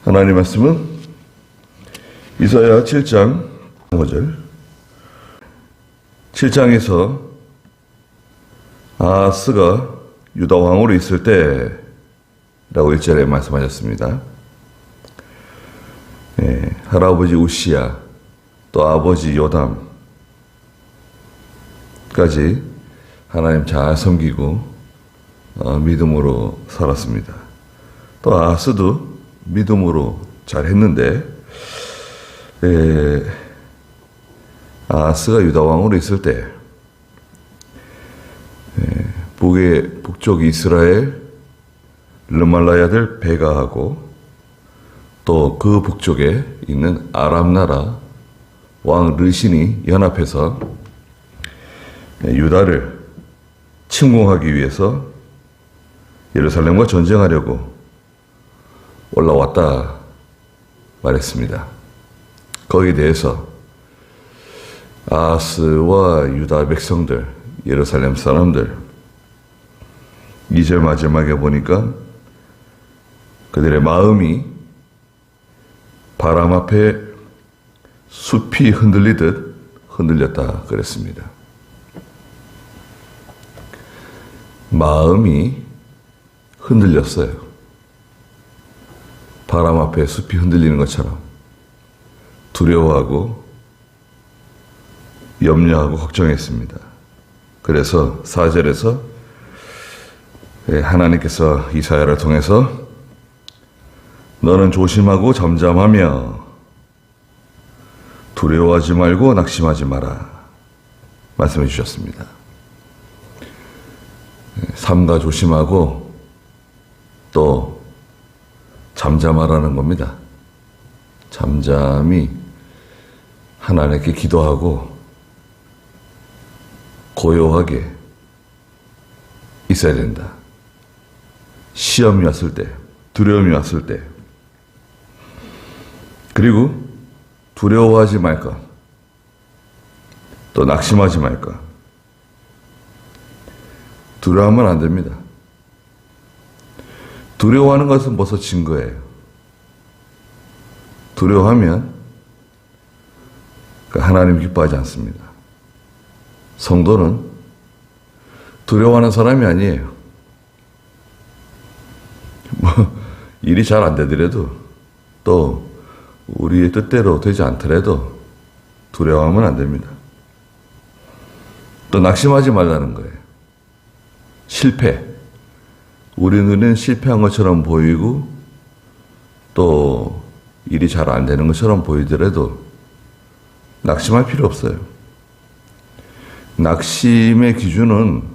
하나님 말씀은 이사야 7장 5절. 7장에서 아하스가 유다 왕으로 있을 때라고 1절에 말씀하셨습니다. 할아버지 우시야 또 아버지 요담까지 하나님 잘 섬기고 믿음으로 살았습니다. 또 아하스도 믿음으로 잘 했는데 아하스가 유다 왕으로 있을 때 북쪽 이스라엘 르말라야들 베가하고 또 그 북쪽에 있는 아람 나라 왕 르신이 연합해서 유다를 침공하기 위해서 예루살렘과 전쟁하려고 올라왔다 말했습니다. 거기에 대해서 아하스와 유다 백성들, 예루살렘 사람들 2절 마지막에 보니까 그들의 마음이 바람 앞에 숲이 흔들리듯 흔들렸다 그랬습니다. 마음이 흔들렸어요. 바람 앞에 숲이 흔들리는 것처럼 두려워하고 염려하고 걱정했습니다. 그래서 4절에서 하나님께서 이사야를 통해서 너는 조심하고 잠잠하며 두려워하지 말고 낙심하지 마라 말씀해 주셨습니다. 삼가 조심하고 또 잠잠하라는 겁니다. 잠잠히 하나님께 기도하고 고요하게 있어야 된다. 시험이 왔을 때, 두려움이 왔을 때, 그리고 두려워하지 말까, 또 낙심하지 말까. 두려워하면 안 됩니다. 두려워하는 것은 벌써 진 거예요. 두려워하면 하나님 기뻐하지 않습니다. 성도는 두려워하는 사람이 아니에요. 일이 잘 안 되더라도 또 우리의 뜻대로 되지 않더라도 두려워하면 안 됩니다. 또 낙심하지 말라는 거예요. 실패. 우리 눈엔 실패한 것처럼 보이고 또 일이 잘 안 되는 것처럼 보이더라도 낙심할 필요 없어요. 낙심의 기준은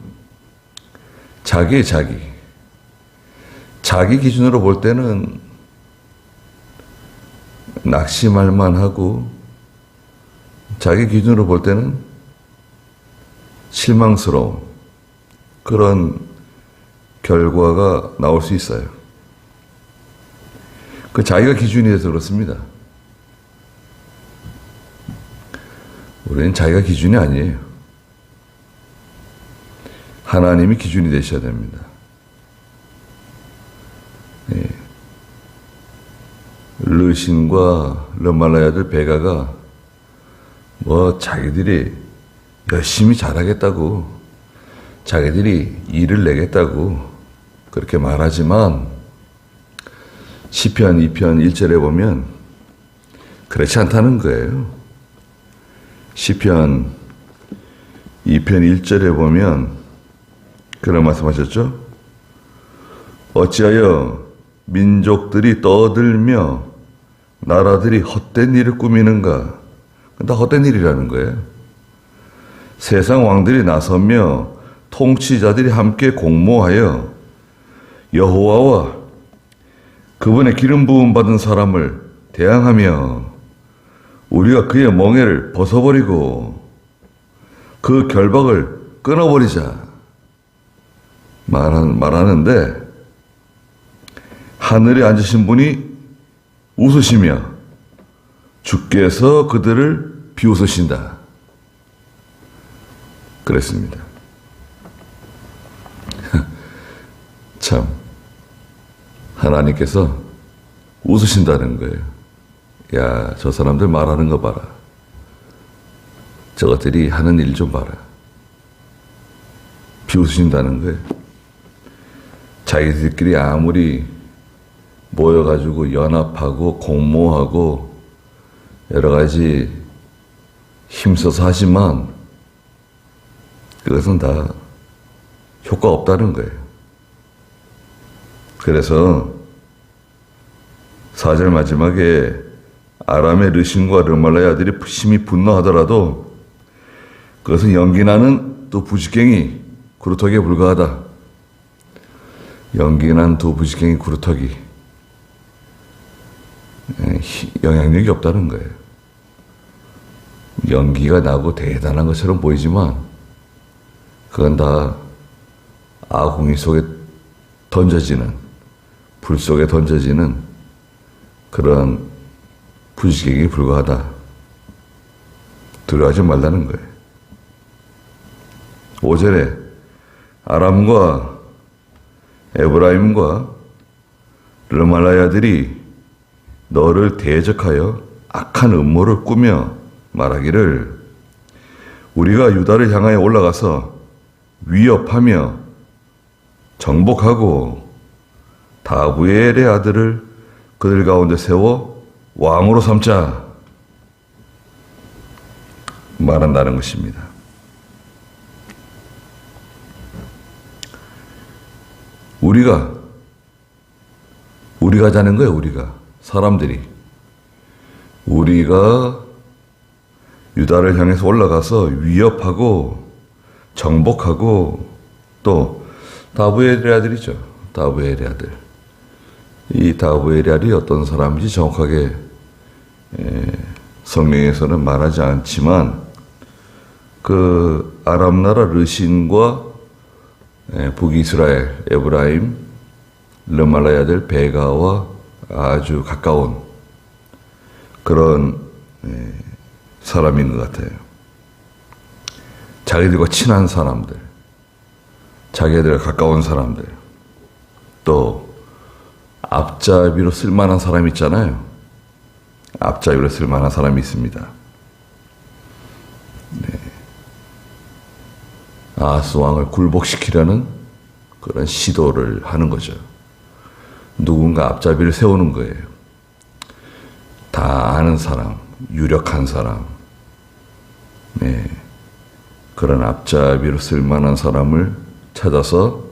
자기 기준으로 볼 때는 낙심할 만하고 자기 기준으로 볼 때는 실망스러운 그런 결과가 나올 수 있어요. 그 자기가 기준이 돼서 그렇습니다. 우리는 자기가 기준이 아니에요. 하나님이 기준이 되셔야 됩니다. 르신과 르말라야들 베가가 자기들이 열심히 잘하겠다고 자기들이 일을 내겠다고 그렇게 말하지만 시편 2편 1절에 보면 그렇지 않다는 거예요. 시편 2편 1절에 보면 그런 말씀하셨죠? 어찌하여 민족들이 떠들며 나라들이 헛된 일을 꾸미는가? 다 헛된 일이라는 거예요. 세상 왕들이 나서며 통치자들이 함께 공모하여 여호와와 그분의 기름 부음 받은 사람을 대항하며 우리가 그의 멍에를 벗어버리고 그 결박을 끊어버리자 말하는데 하늘에 앉으신 분이 웃으시며 주께서 그들을 비웃으신다 그랬습니다. 참 하나님께서 웃으신다는 거예요. 야, 저 사람들 말하는 거 봐라. 저것들이 하는 일 좀 봐라. 비웃으신다는 거예요. 자기들끼리 아무리 모여가지고 연합하고 공모하고 여러 가지 힘써서 하지만 그것은 다 효과 없다는 거예요. 그래서 4절 마지막에 아람의 르신과 르말라의 아들이 심히 분노하더라도 그것은 연기나는 또 부지깽이 구루터기에 불과하다. 연기난 두 부지깽이 구루터기. 영향력이 없다는 거예요. 연기가 나고 대단한 것처럼 보이지만 그건 다 아궁이 속에 던져지는, 불 속에 던져지는 그런 부지깽이에 불과하다. 두려워하지 말라는 거예요. 5절에 아람과 에브라임과 르말라야들이 너를 대적하여 악한 음모를 꾸며 말하기를 우리가 유다를 향하여 올라가서 위협하며 정복하고 다부엘의 아들을 그들 가운데 세워 왕으로 삼자 말한다는 것입니다. 우리가 자는 거예요. 우리가 사람들이 우리가 유다를 향해서 올라가서 위협하고 정복하고 또 다부엘의 아들이죠. 다부엘의 아들. 이 다부엘의 아들이 어떤 사람인지 정확하게 성경에서는 말하지 않지만 그 아람 나라 르신과 북이스라엘, 에브라임, 르말라의 아들 베가와 아주 가까운 그런 사람인 것 같아요. 자기들과 친한 사람들, 자기들과 가까운 사람들, 또 앞잡이로 쓸만한 사람이 있잖아요. 앞잡이로 쓸만한 사람이 있습니다. 아하스 왕을 굴복시키려는 그런 시도를 하는 거죠. 누군가 앞잡이를 세우는 거예요. 다 아는 사람, 유력한 사람, 그런 앞잡이로 쓸만한 사람을 찾아서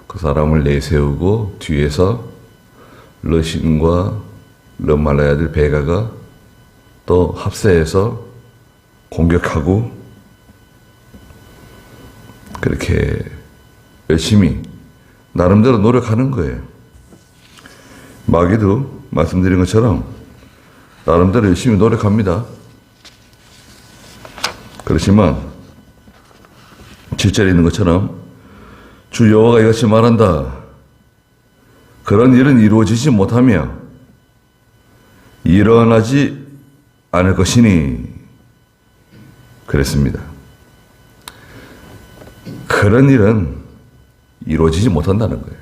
그 사람을 내세우고 뒤에서 르신과 르말라의 아들 베가가 또 합세해서 공격하고 그렇게 열심히 나름대로 노력하는 거예요. 마귀도 말씀드린 것처럼 나름대로 열심히 노력합니다. 그렇지만 7절에 있는 것처럼 주 여호와가 이같이 말한다. 그런 일은 이루어지지 못하며 일어나지 않을 것이니 그랬습니다. 그런 일은 이루어지지 못한다는 거예요.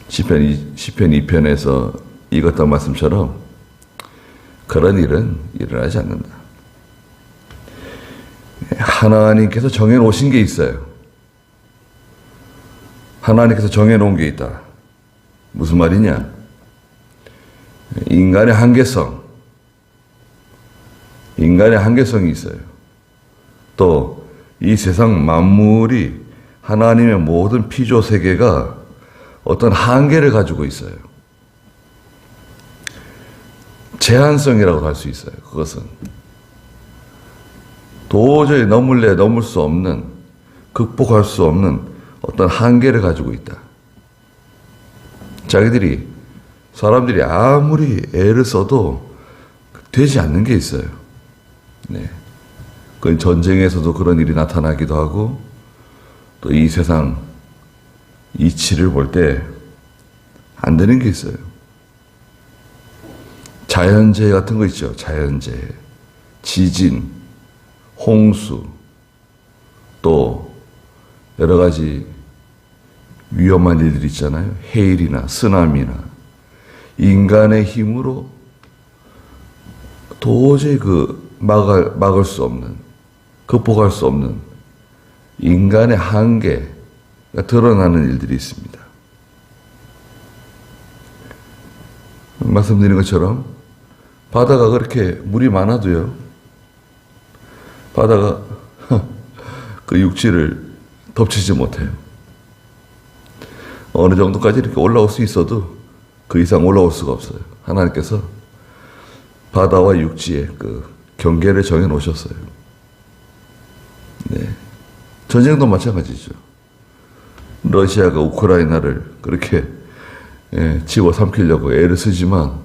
시편 2편에서 읽었던 말씀처럼 그런 일은 일어나지 않는다. 하나님께서 정해놓으신 게 있어요. 하나님께서 정해놓은 게 있다. 무슨 말이냐? 인간의 한계성이 있어요. 또 이 세상 만물이 하나님의 모든 피조 세계가 어떤 한계를 가지고 있어요. 제한성이라고 할 수 있어요. 그것은 도저히 넘을 수 없는, 극복할 수 없는 어떤 한계를 가지고 있다. 사람들이 아무리 애를 써도 되지 않는 게 있어요. 그 전쟁에서도 그런 일이 나타나기도 하고 또 이 세상 이치를 볼 때 안 되는 게 있어요. 자연재해 같은 거 있죠. 자연재해, 지진, 홍수, 또 여러 가지 위험한 일들이 있잖아요. 해일이나 쓰나미나 인간의 힘으로 도저히 막을 수 없는, 극복할 수 없는 인간의 한계가 드러나는 일들이 있습니다. 말씀드린 것처럼 바다가 그렇게 물이 많아도요, 바다가 그 육지를 덮치지 못해요. 어느 정도까지 이렇게 올라올 수 있어도 그 이상 올라올 수가 없어요. 하나님께서 바다와 육지의 그 경계를 정해 놓으셨어요. 네. 전쟁도 마찬가지죠. 러시아가 우크라이나를 그렇게 집어삼키려고 애를 쓰지만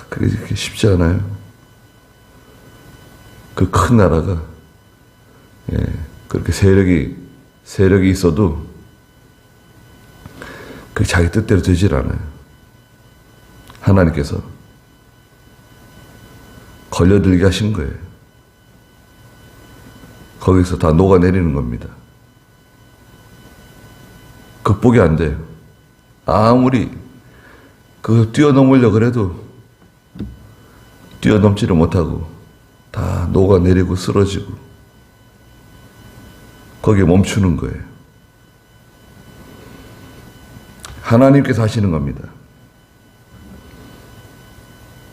그게 쉽지 않아요. 그 큰 나라가 그렇게 세력이 있어도 그 자기 뜻대로 되질 않아요. 하나님께서 걸려들게 하신 거예요. 거기서 다 녹아내리는 겁니다. 극복이 안 돼요. 아무리 뛰어넘으려고 그래도 뛰어넘지를 못하고 다 녹아내리고 쓰러지고 거기에 멈추는 거예요. 하나님께서 하시는 겁니다.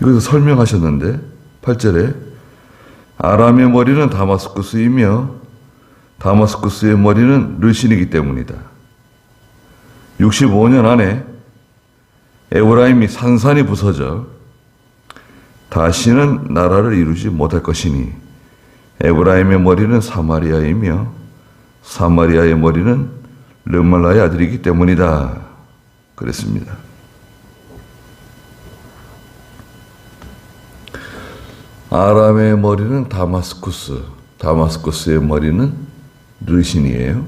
이것을 설명하셨는데 8절에 아람의 머리는 다마스쿠스이며 다마스쿠스의 머리는 르신이기 때문이다. 65년 안에 에브라임이 산산이 부서져 다시는 나라를 이루지 못할 것이니 에브라임의 머리는 사마리아이며 사마리아의 머리는 르말라의 아들이기 때문이다. 그랬습니다. 아람의 머리는 다마스쿠스, 다마스쿠스의 머리는 르신이에요.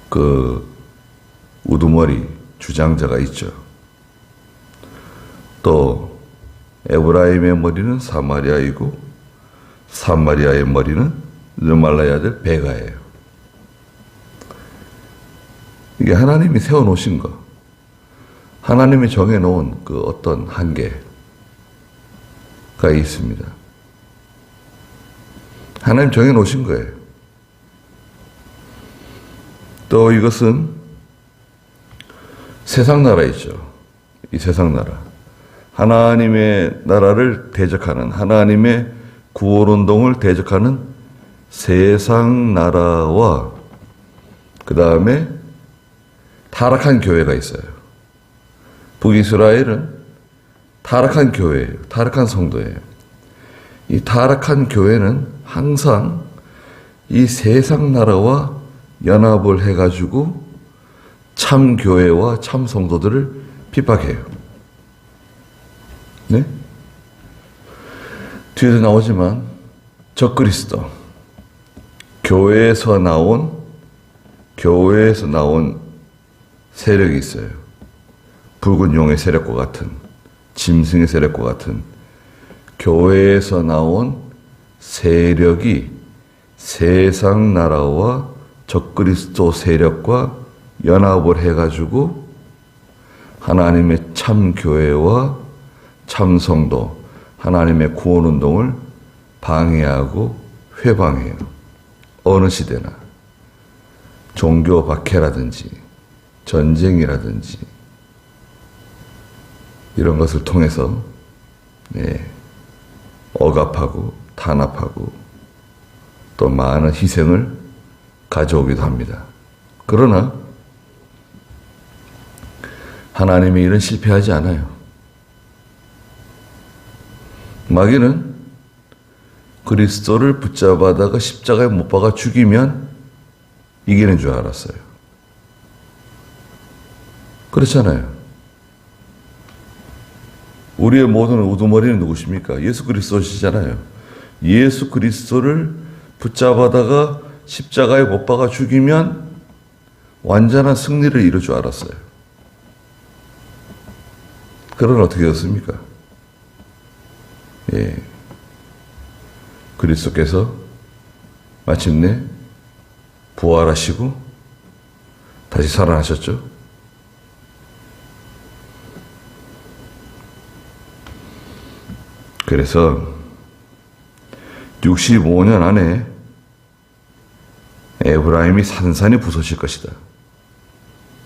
그 우두머리 주장자가 있죠. 또 에브라임의 머리는 사마리아이고 사마리아의 머리는 르말라의 아들 베가예요. 이게 하나님이 세워놓으신 거, 하나님이 정해놓은 그 어떤 한계가 있습니다. 하나님 정해놓으신 거예요. 또 이것은 세상 나라이죠. 이 세상 나라. 하나님의 나라를 대적하는, 하나님의 구원운동을 대적하는 세상 나라와 그 다음에 타락한 교회가 있어요. 북이스라엘은 타락한 교회예요. 타락한 성도예요. 이 타락한 교회는 항상 이 세상 나라와 연합을 해가지고 참 교회와 참 성도들을 핍박해요. 네? 뒤에도 나오지만 적그리스도, 교회에서 나온 세력이 있어요. 붉은 용의 세력과 같은, 짐승의 세력과 같은 교회에서 나온 세력이 세상 나라와 적그리스도 세력과 연합을 해가지고 하나님의 참 교회와 참 성도, 하나님의 구원 운동을 방해하고 회방해요. 어느 시대나 종교 박해라든지 전쟁이라든지 이런 것을 통해서 억압하고 탄압하고 또 많은 희생을 가져오기도 합니다. 그러나 하나님의 일은 실패하지 않아요. 마귀는 그리스도를 붙잡아다가 십자가에 못 박아 죽이면 이기는 줄 알았어요. 그렇잖아요. 우리의 모든 우두머리는 누구십니까? 예수 그리스도시잖아요. 예수 그리스도를 붙잡아다가 십자가에 못 박아 죽이면 완전한 승리를 이룰 줄 알았어요. 그러나 어떻게 되었습니까? 그리스도께서 마침내 부활하시고 다시 살아나셨죠. 그래서 65년 안에 에브라임이 산산이 부서질 것이다.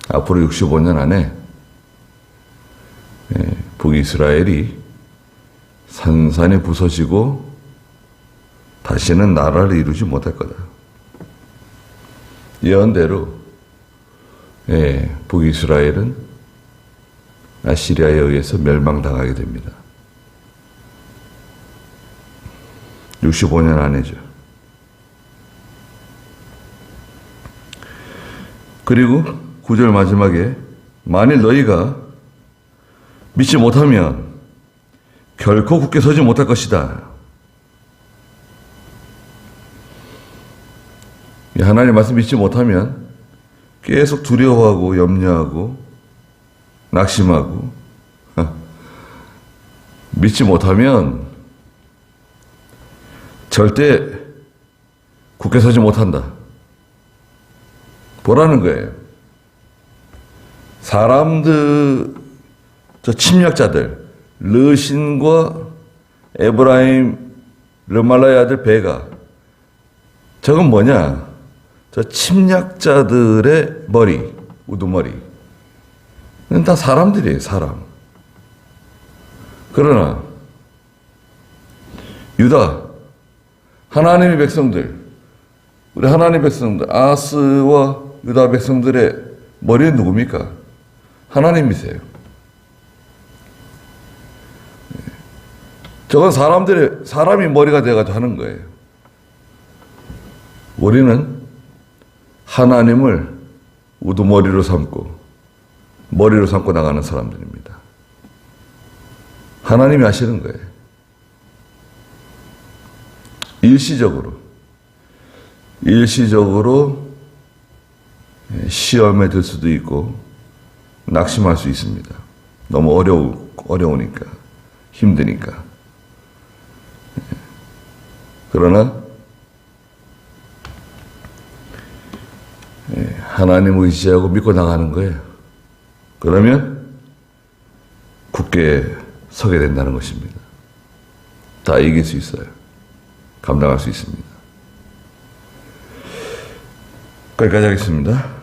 앞으로 65년 안에 북이스라엘이 산산이 부서지고 다시는 나라를 이루지 못할 거다. 예언대로 북이스라엘은 아시리아에 의해서 멸망당하게 됩니다. 65년 안에죠. 그리고 9절 마지막에 만일 너희가 믿지 못하면 결코 굳게 서지 못할 것이다. 하나님 말씀 믿지 못하면 계속 두려워하고 염려하고 낙심하고 믿지 못하면 절대 굳게 서지 못한다. 보라는 거예요. 사람들, 저 침략자들, 르신과 에브라임, 르말라의 아들 베가, 저건 뭐냐? 저 침략자들의 머리, 우두머리. 이건 다 사람들이에요, 사람. 그러나, 유다, 하나님의 백성들, 우리 하나님의 백성들, 아스와 유다 백성들의 머리는 누굽니까? 하나님이세요. 저건 사람이 머리가 돼가지고 하는 거예요. 우리는 하나님을 우두머리로 삼고 머리로 삼고 나가는 사람들입니다. 하나님이 하시는 거예요. 일시적으로 시험에 들 수도 있고 낙심할 수 있습니다. 너무 어려우니까, 힘드니까. 그러나 하나님을 의지하고 믿고 나가는 거예요. 그러면 굳게 서게 된다는 것입니다. 다 이길 수 있어요. 감당할 수 있습니다. 거기까지 하겠습니다.